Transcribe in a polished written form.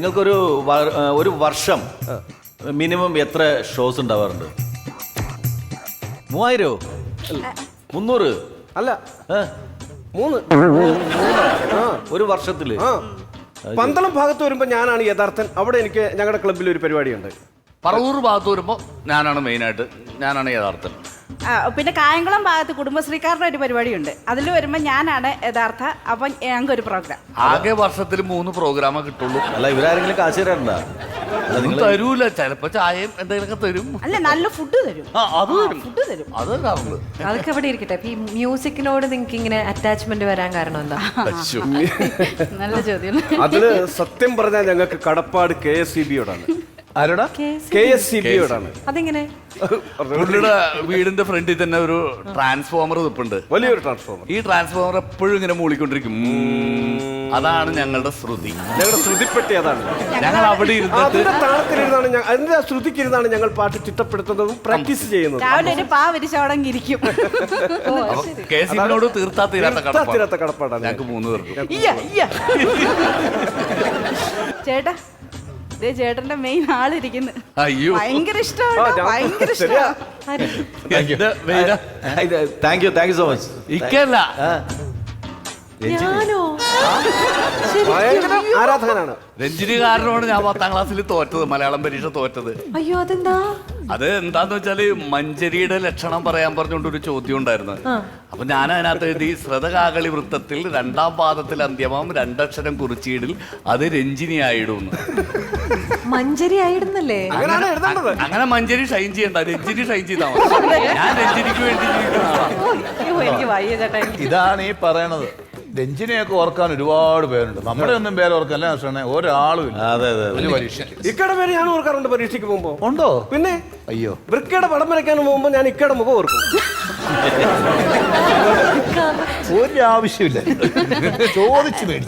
നിങ്ങൾക്കൊരു ഒരു വർഷം മിനിമം എത്ര ഷോസ് ഉണ്ടാവാറുണ്ട്? 3000? 300? അല്ല, ഏ? 3. ഒരു വർഷത്തില്? പന്തളം ഭാഗത്ത് വരുമ്പോ ഞാനാണ് യഥാർത്ഥൻ. അവിടെ എനിക്ക് ഞങ്ങളുടെ ക്ലബ്ബിൽ ഒരു പരിപാടിയുണ്ട്. പറവൂർ ഭാഗത്ത് വരുമ്പോൾ ഞാനാണ് മെയിനായിട്ട്, ഞാനാണ് യഥാർത്ഥൻ. പിന്നെ കായംകുളം ഭാഗത്ത് കുടുംബശ്രീക്കാരുടെ ഒരു പരിപാടിയുണ്ട്. അതിൽ വരുമ്പോൾ ഞാനാണ് യഥാർത്ഥ. അപ്പം ഞങ്ങൾക്കൊരു പ്രോഗ്രാം. ആകെ വർഷത്തിൽ 3 പ്രോഗ്രാമേ കിട്ടുള്ളൂ. അല്ല, ഇവരാരെങ്കിലും കാശ് തരാറുണ്ടോ? തരൂല, ചിലപ്പോ ചായയും എന്തെങ്കിലുമൊക്കെ തരും. അല്ല, നല്ല ഫുഡ് തരും. അത് തരും, ഫുഡ് തരും. അത് തരാറുണ്ട്. അതൊക്കെ അവിടെ ഇരിക്കട്ടെ. ഈ മ്യൂസിക്കിനോട് നിങ്ങൾക്ക് ഇങ്ങനെ അറ്റാച്ച്മെന്റ് വരാൻ കാരണം എന്താ? നല്ല ചോദ്യം. അതില് സത്യം പറഞ്ഞാൽ ഞങ്ങൾക്ക് കടപ്പാട് KSCB-യോടാണ്. ആരോടാ? KSCB-യോടാണ്. അതെങ്ങനെ? പുള്ളിയുടെ വീടിന്റെ ഫ്രണ്ടിൽ തന്നെ ഒരു ട്രാൻസ്ഫോമർ നിൽപ്പുണ്ട്, വലിയൊരു ട്രാൻസ്ഫോമർ. ഈ ട്രാൻസ്ഫോമർ എപ്പോഴും ഇങ്ങനെ മൂളിക്കൊണ്ടിരിക്കും. അതാണ് ഞങ്ങളുടെ ശ്രുതി. ഞങ്ങളുടെ ശ്രുതിപ്പെട്ടി അതാണ്. ഞങ്ങൾ അവിടെ ഇരുന്നിട്ട് അതിന്റെ താളത്തിലിരുന്നാണ് അതിന്റെ ശ്രുതിക്കിരുന്നാണ് ഞങ്ങൾ പാട്ട് ചിട്ടപ്പെടുത്തുന്നതും പ്രാക്ടീസ് ചെയ്യുന്നത്. രാവിലെ ഒരു പാ വിരിച്ചവിടെ ഇരിക്കും. KSCB-നോട് തീർത്താ തീരാത്ത കടപ്പാടാണ് ഞങ്ങൾക്ക് 3 പേർക്കും. ചേട്ടാ, ചേട്ടന്റെ മെയിൻ ആളിരിക്കുന്നു. അയ്യോ, ഭയങ്കര ഇഷ്ടമാണ്, ഭയങ്കര ഇഷ്ടമാണ്. Thank you so much. ഇക്കല്ല, ഞാനോ? ഭയങ്കര ആരാധകനാണ്. രഞ്ജിനി കാരനോട് ഞാൻ 10ാം ക്ലാസ്സിൽ തോറ്റത്, മലയാളം പരീക്ഷ തോറ്റത്. അയ്യോ, അതെന്താ? അത് എന്താന്ന് വെച്ചാല് മഞ്ചരിയുടെ ലക്ഷണം പറയാൻ പറഞ്ഞുകൊണ്ടൊരു ചോദ്യം ഉണ്ടായിരുന്നു. അപ്പൊ ഞാൻ അതിനകത്ത് എഴുതി, ശ്രതകാകളി വൃത്തത്തിൽ 2ാം പാദത്തിൽ അന്ത്യമാം 2 അക്ഷരം കുറിച്ചീടിൽ അത് രഞ്ജിനി ആയിടുന്നു. മഞ്ചരി ആയിരുന്നല്ലേ? അങ്ങനെയാണ് എഴുതേണ്ടത്. അങ്ങനെ മഞ്ചരി ഷൈൻ ചെയ്യണ്ട, രഞ്ജിനി ഷൈൻ ചെയ്താൽ മതി. ഞാൻ രഞ്ജിനിക്ക് വേണ്ടി ജീവിക്കുന്ന ആളാ. അയ്യോ, എനിക്ക് വയ്യ ചേട്ടാ. ഇതാണ് ഈ പറയണത്. രഞ്ജിനിയൊക്കെ ഓർക്കാൻ ഒരുപാട് പേരുണ്ട്. നമ്മുടെ ഒന്നും പേര് ഓർക്കാൻ അല്ലേ കൃഷ്ണനെ? ഒരാളും ഇല്ല. അതെ അതെ. ഒരു പരീക്ഷയ്ക്ക് ഇക്കയുടെ പേര് ഞാൻ ഓർക്കാറുണ്ട് പരീക്ഷയ്ക്ക് പോകുമ്പോ. ഉണ്ടോ? പിന്നെ അയ്യോ, വൃക്കയുടെ പടം വരയ്ക്കാൻ പോകുമ്പോ ഞാൻ ഇക്കയുടെ മുഖം ഓർക്കും. ഒരു ആവശ്യമില്ല, ചോദിച്ചു മേടി.